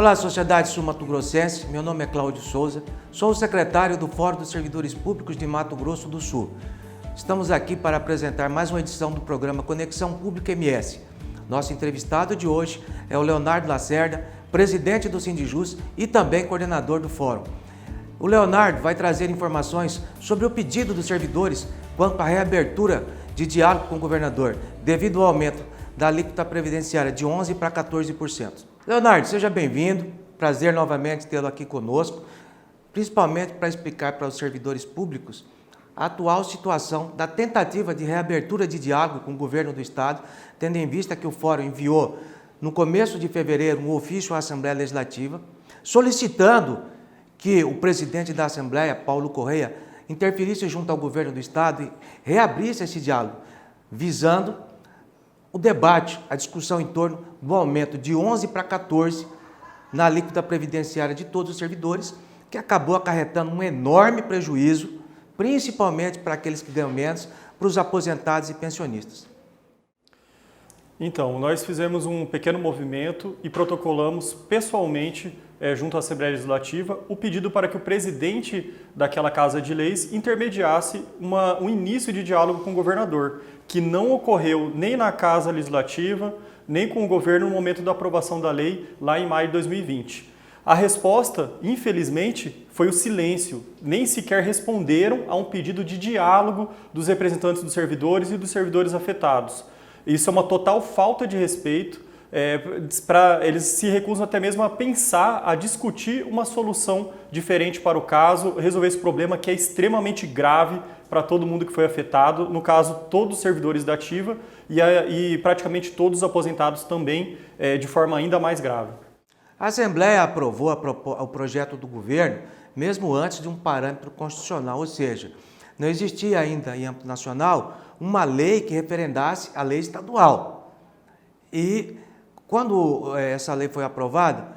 Olá, sociedade sul-mato-grossense, meu nome é Cláudio Souza, sou o secretário do Fórum dos Servidores Públicos de Mato Grosso do Sul. Estamos aqui para apresentar mais uma edição do programa Conexão Pública MS. Nosso entrevistado de hoje é o Leonardo Lacerda, presidente do Sindijus e também coordenador do Fórum. O Leonardo vai trazer informações sobre o pedido dos servidores quanto à reabertura de diálogo com o governador, devido ao aumento da alíquota previdenciária de 11% para 14%. Leonardo, seja bem-vindo, prazer novamente tê-lo aqui conosco, principalmente para explicar para os servidores públicos a atual situação da tentativa de reabertura de diálogo com o governo do Estado, tendo em vista que o Fórum enviou, no começo de fevereiro, um ofício à Assembleia Legislativa, solicitando que o presidente da Assembleia, Paulo Correia, interferisse junto ao governo do Estado e reabrisse esse diálogo, visando o debate, a discussão em torno do aumento de 11% para 14% na alíquota previdenciária de todos os servidores, que acabou acarretando um enorme prejuízo, principalmente para aqueles que ganham menos, para os aposentados e pensionistas. Então, nós fizemos um pequeno movimento e protocolamos pessoalmente, junto à Assembleia Legislativa, o pedido para que o presidente daquela Casa de Leis intermediasse um início de diálogo com o governador, que não ocorreu nem na Casa Legislativa, nem com o governo no momento da aprovação da lei, lá em maio de 2020. A resposta, infelizmente, foi o silêncio. Nem sequer responderam a um pedido de diálogo dos representantes dos servidores e dos servidores afetados. Isso é uma total falta de respeito. Eles se recusam até mesmo a pensar, a discutir uma solução diferente para o caso, resolver esse problema que é extremamente grave para todo mundo que foi afetado, no caso, todos os servidores da ativa e praticamente todos os aposentados também, de forma ainda mais grave. A Assembleia aprovou o projeto do governo, mesmo antes de um parâmetro constitucional, ou seja, não existia ainda em âmbito nacional uma lei que referendasse a lei estadual. E quando essa lei foi aprovada,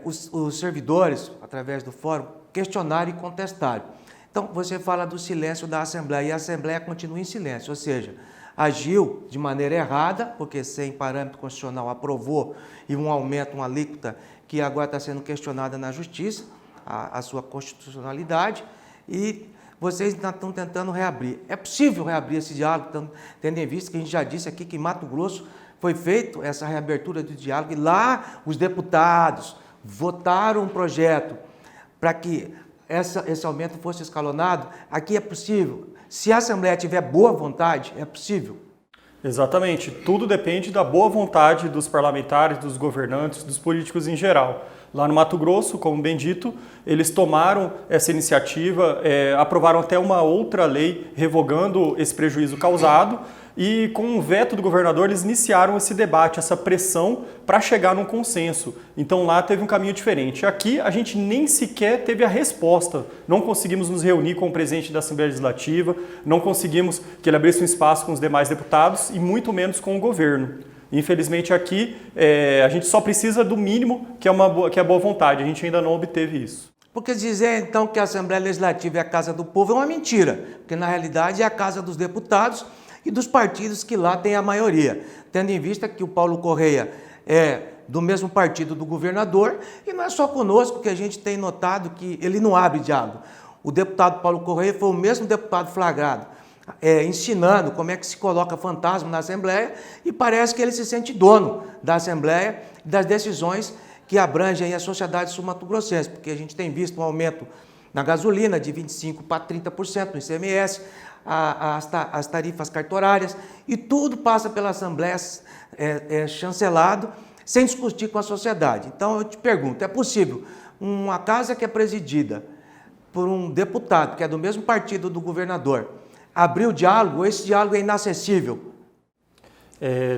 os servidores, através do fórum, questionaram e contestaram. Então, você fala do silêncio da Assembleia, e a Assembleia continua em silêncio, ou seja, agiu de maneira errada, porque sem parâmetro constitucional aprovou e um aumento, uma alíquota que agora está sendo questionada na Justiça, a sua constitucionalidade, e vocês estão tentando reabrir. É possível reabrir esse diálogo, tendo em vista que a gente já disse aqui que em Mato Grosso foi feita essa reabertura do diálogo e lá os deputados votaram um projeto para que esse aumento fosse escalonado. Aqui é possível. Se a Assembleia tiver boa vontade, é possível. Exatamente. Tudo depende da boa vontade dos parlamentares, dos governantes, dos políticos em geral. Lá no Mato Grosso, como bem dito, eles tomaram essa iniciativa, aprovaram até uma outra lei revogando esse prejuízo causado e com o veto do governador eles iniciaram esse debate, essa pressão para chegar num consenso. Então lá teve um caminho diferente. Aqui a gente nem sequer teve a resposta. Não conseguimos nos reunir com o presidente da Assembleia Legislativa, não conseguimos que ele abrisse um espaço com os demais deputados e muito menos com o governo. Infelizmente aqui a gente só precisa do mínimo, que é a boa vontade. A gente ainda não obteve isso. Porque dizer então que a Assembleia Legislativa é a casa do povo é uma mentira, porque na realidade é a casa dos deputados e dos partidos que lá têm a maioria, tendo em vista que o Paulo Correia é do mesmo partido do governador e não é só conosco que a gente tem notado que ele não abre diálogo. O deputado Paulo Correia foi o mesmo deputado flagrado, ensinando como é que se coloca fantasma na Assembleia e parece que ele se sente dono da Assembleia e das decisões que abrangem a sociedade sul-mato-grossense, porque a gente tem visto um aumento na gasolina de 25% para 30% no ICMS, as tarifas cartorárias, e tudo passa pela Assembleia chancelado, sem discutir com a sociedade. Então eu te pergunto, é possível uma casa que é presidida por um deputado que é do mesmo partido do governador abrir o diálogo, ou esse diálogo é inacessível?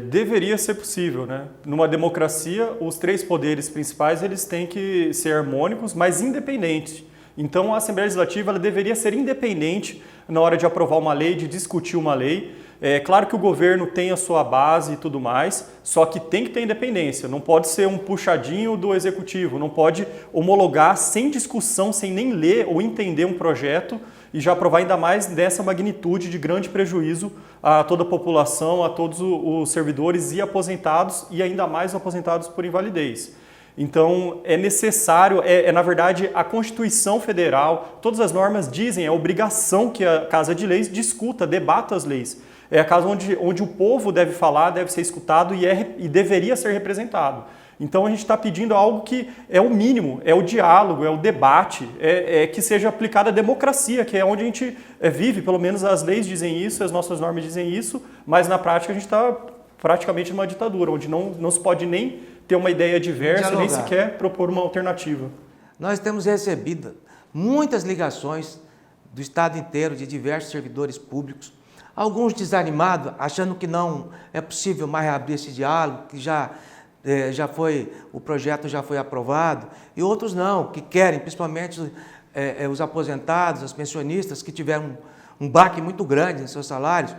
Deveria ser possível, né? Numa democracia, os três poderes principais eles têm que ser harmônicos, mas independentes. Então a Assembleia Legislativa ela deveria ser independente na hora de aprovar uma lei, de discutir uma lei. É claro que o governo tem a sua base e tudo mais, só que tem que ter independência. Não pode ser um puxadinho do executivo, não pode homologar sem discussão, sem nem ler ou entender um projeto e já aprovar ainda mais dessa magnitude de grande prejuízo a toda a população, a todos os servidores e aposentados, e ainda mais aposentados por invalidez. Então, é necessário, na verdade, a Constituição Federal, todas as normas dizem, é obrigação que a Casa de Leis discuta, debata as leis. É a casa onde o povo deve falar, deve ser escutado e deveria ser representado. Então, a gente está pedindo algo que é o mínimo, é o diálogo, é o debate, que seja aplicada a democracia, que é onde a gente vive, pelo menos as leis dizem isso, as nossas normas dizem isso, mas na prática a gente está praticamente numa ditadura, onde não se pode nem ter uma ideia diversa, nem sequer propor uma alternativa. Nós temos recebido muitas ligações do estado inteiro de diversos servidores públicos, alguns desanimados, achando que não é possível mais abrir esse diálogo, que o projeto já foi aprovado, e outros não, que querem, principalmente os aposentados, os pensionistas, que tiveram um baque muito grande em seus salários,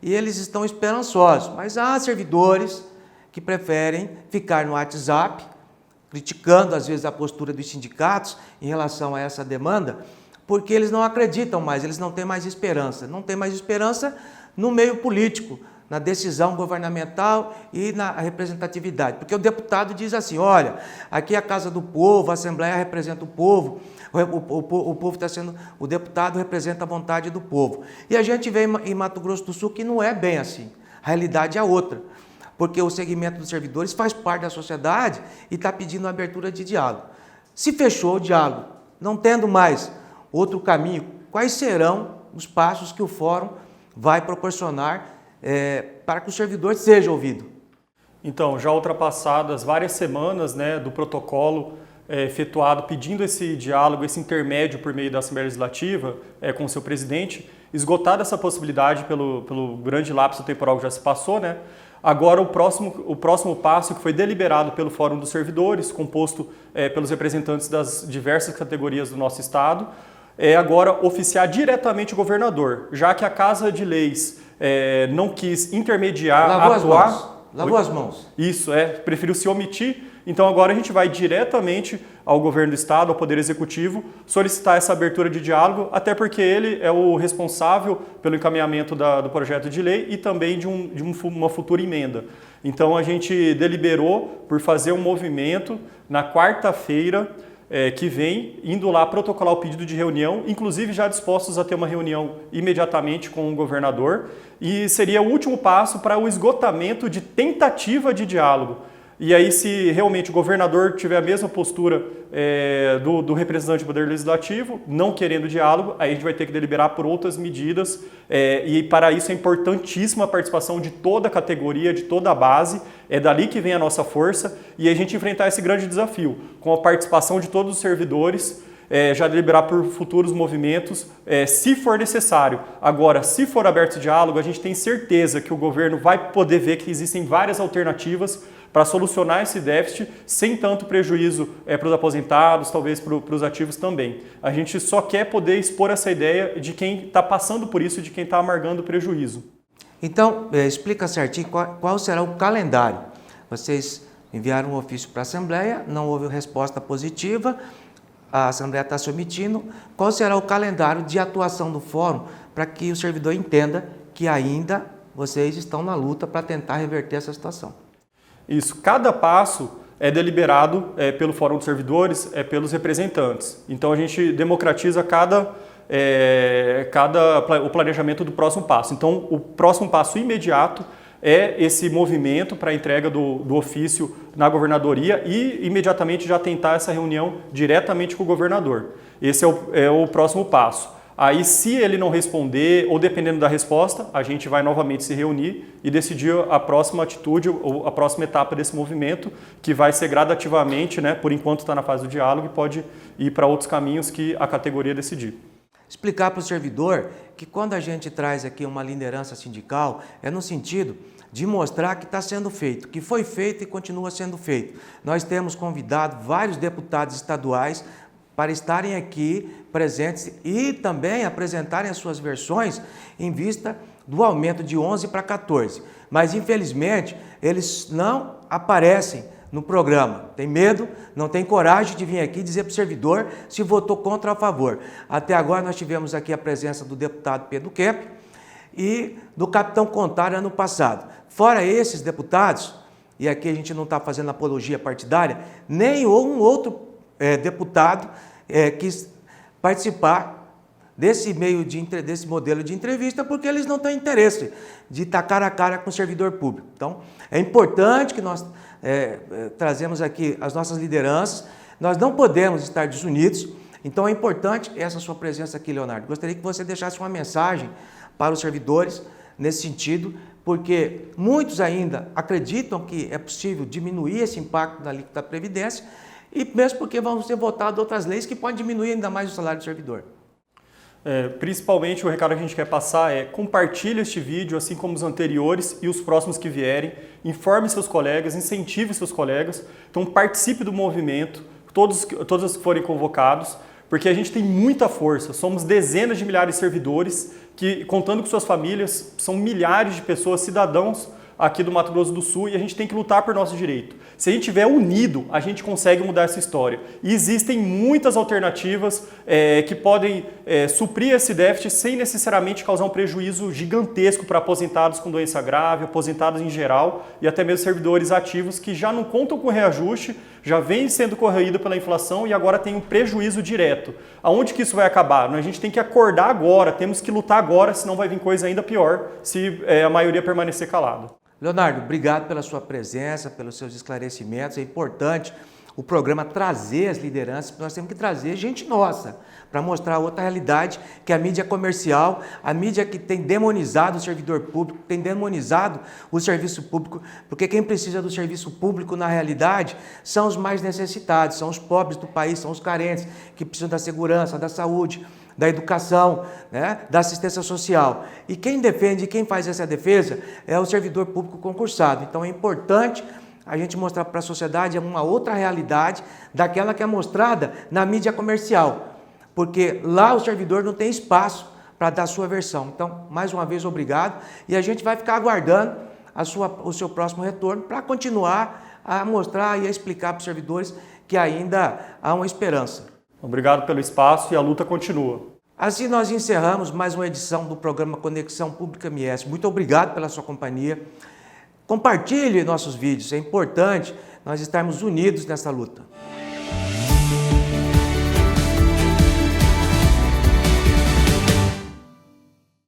e eles estão esperançosos, mas há servidores que preferem ficar no WhatsApp, criticando às vezes a postura dos sindicatos em relação a essa demanda, porque eles não acreditam mais, eles não têm mais esperança. Não têm mais esperança no meio político, na decisão governamental e na representatividade. Porque o deputado diz assim, olha, aqui é a Casa do Povo, a Assembleia representa o povo, o povo está sendo, o deputado representa a vontade do povo. E a gente vê em Mato Grosso do Sul que não é bem assim, a realidade é outra. Porque o segmento dos servidores faz parte da sociedade e está pedindo abertura de diálogo. Se fechou o diálogo, não tendo mais outro caminho, quais serão os passos que o Fórum vai proporcionar para que o servidor seja ouvido? Então, já ultrapassadas várias semanas do protocolo efetuado pedindo esse diálogo, esse intermédio por meio da Assembleia Legislativa com o seu presidente, esgotada essa possibilidade pelo grande lapso temporal que já se passou, agora o próximo passo, que foi deliberado pelo Fórum dos Servidores, composto pelos representantes das diversas categorias do nosso Estado, é agora oficiar diretamente o governador, já que a Casa de Leis não quis intermediar, Lavou as mãos. Isso, preferiu se omitir. Então agora a gente vai diretamente ao governo do Estado, ao Poder Executivo, solicitar essa abertura de diálogo, até porque ele é o responsável pelo encaminhamento do projeto de lei e também de uma futura emenda. Então a gente deliberou por fazer um movimento na quarta-feira que vem, indo lá protocolar o pedido de reunião, inclusive já dispostos a ter uma reunião imediatamente com o governador, e seria o último passo para o esgotamento de tentativa de diálogo. E aí, se realmente o governador tiver a mesma postura do representante do Poder Legislativo, não querendo diálogo, aí a gente vai ter que deliberar por outras medidas, e para isso é importantíssima a participação de toda a categoria, de toda a base, é dali que vem a nossa força, e a gente enfrentar esse grande desafio, com a participação de todos os servidores, já deliberar por futuros movimentos, se for necessário. Agora, se for aberto esse diálogo, a gente tem certeza que o governo vai poder ver que existem várias alternativas para solucionar esse déficit sem tanto prejuízo para os aposentados, talvez para os ativos também. A gente só quer poder expor essa ideia de quem está passando por isso, de quem está amargando o prejuízo. Então, explica certinho qual será o calendário. Vocês enviaram um ofício para a Assembleia, não houve resposta positiva, a Assembleia está se omitindo. Qual será o calendário de atuação do Fórum para que o servidor entenda que ainda vocês estão na luta para tentar reverter essa situação? Isso, cada passo é deliberado pelo Fórum dos Servidores, pelos representantes. Então a gente democratiza o planejamento do próximo passo. Então o próximo passo imediato é esse movimento para a entrega do ofício na governadoria e imediatamente já tentar essa reunião diretamente com o governador. Esse é o próximo passo. Aí, se ele não responder, ou dependendo da resposta, a gente vai novamente se reunir e decidir a próxima atitude, ou a próxima etapa desse movimento, que vai ser gradativamente, por enquanto está na fase do diálogo, e pode ir para outros caminhos que a categoria decidir. Explicar para o servidor que quando a gente traz aqui uma liderança sindical, é no sentido de mostrar que está sendo feito, que foi feito e continua sendo feito. Nós temos convidado vários deputados estaduais para estarem aqui presentes e também apresentarem as suas versões em vista do aumento de 11 para 14. Mas, infelizmente, eles não aparecem no programa. Tem medo, não tem coragem de vir aqui dizer para o servidor se votou contra ou a favor. Até agora nós tivemos aqui a presença do deputado Pedro Kemp e do capitão Contari ano passado. Fora esses deputados, e aqui a gente não está fazendo apologia partidária, nem um outro deputado quis participar desse modelo de entrevista, porque eles não têm interesse de estar cara a cara com o servidor público. Então, é importante que nós trazemos aqui as nossas lideranças, nós não podemos estar desunidos, então é importante essa sua presença aqui, Leonardo. Gostaria que você deixasse uma mensagem para os servidores nesse sentido, porque muitos ainda acreditam que é possível diminuir esse impacto da alíquota da Previdência, e mesmo porque vão ser votadas outras leis que podem diminuir ainda mais o salário do servidor. Principalmente o recado que a gente quer passar é: compartilhe este vídeo, assim como os anteriores e os próximos que vierem, informe seus colegas, incentive seus colegas, então participe do movimento, todos que forem convocados, porque a gente tem muita força, somos dezenas de milhares de servidores que, contando com suas famílias, são milhares de pessoas, cidadãos aqui do Mato Grosso do Sul, e a gente tem que lutar por nosso direito. Se a gente estiver unido, a gente consegue mudar essa história. E existem muitas alternativas que podem suprir esse déficit sem necessariamente causar um prejuízo gigantesco para aposentados com doença grave, aposentados em geral e até mesmo servidores ativos que já não contam com reajuste, já vem sendo corroído pela inflação e agora tem um prejuízo direto. Aonde que isso vai acabar? A gente tem que acordar agora, temos que lutar agora, senão vai vir coisa ainda pior se a maioria permanecer calada. Leonardo, obrigado pela sua presença, pelos seus esclarecimentos. É importante o programa trazer as lideranças, porque nós temos que trazer gente nossa para mostrar outra realidade, que é a mídia comercial, a mídia que tem demonizado o servidor público, tem demonizado o serviço público, porque quem precisa do serviço público na realidade são os mais necessitados, são os pobres do país, são os carentes, que precisam da segurança, da saúde, da educação, né, da assistência social. E quem defende, quem faz essa defesa é o servidor público concursado. Então é importante a gente mostrar para a sociedade uma outra realidade daquela que é mostrada na mídia comercial, porque lá o servidor não tem espaço para dar a sua versão. Então, mais uma vez, obrigado, e a gente vai ficar aguardando o seu próximo retorno para continuar a mostrar e a explicar para os servidores que ainda há uma esperança. Obrigado pelo espaço e a luta continua. Assim nós encerramos mais uma edição do programa Conexão Pública MS. Muito obrigado pela sua companhia. Compartilhe nossos vídeos, é importante nós estarmos unidos nessa luta.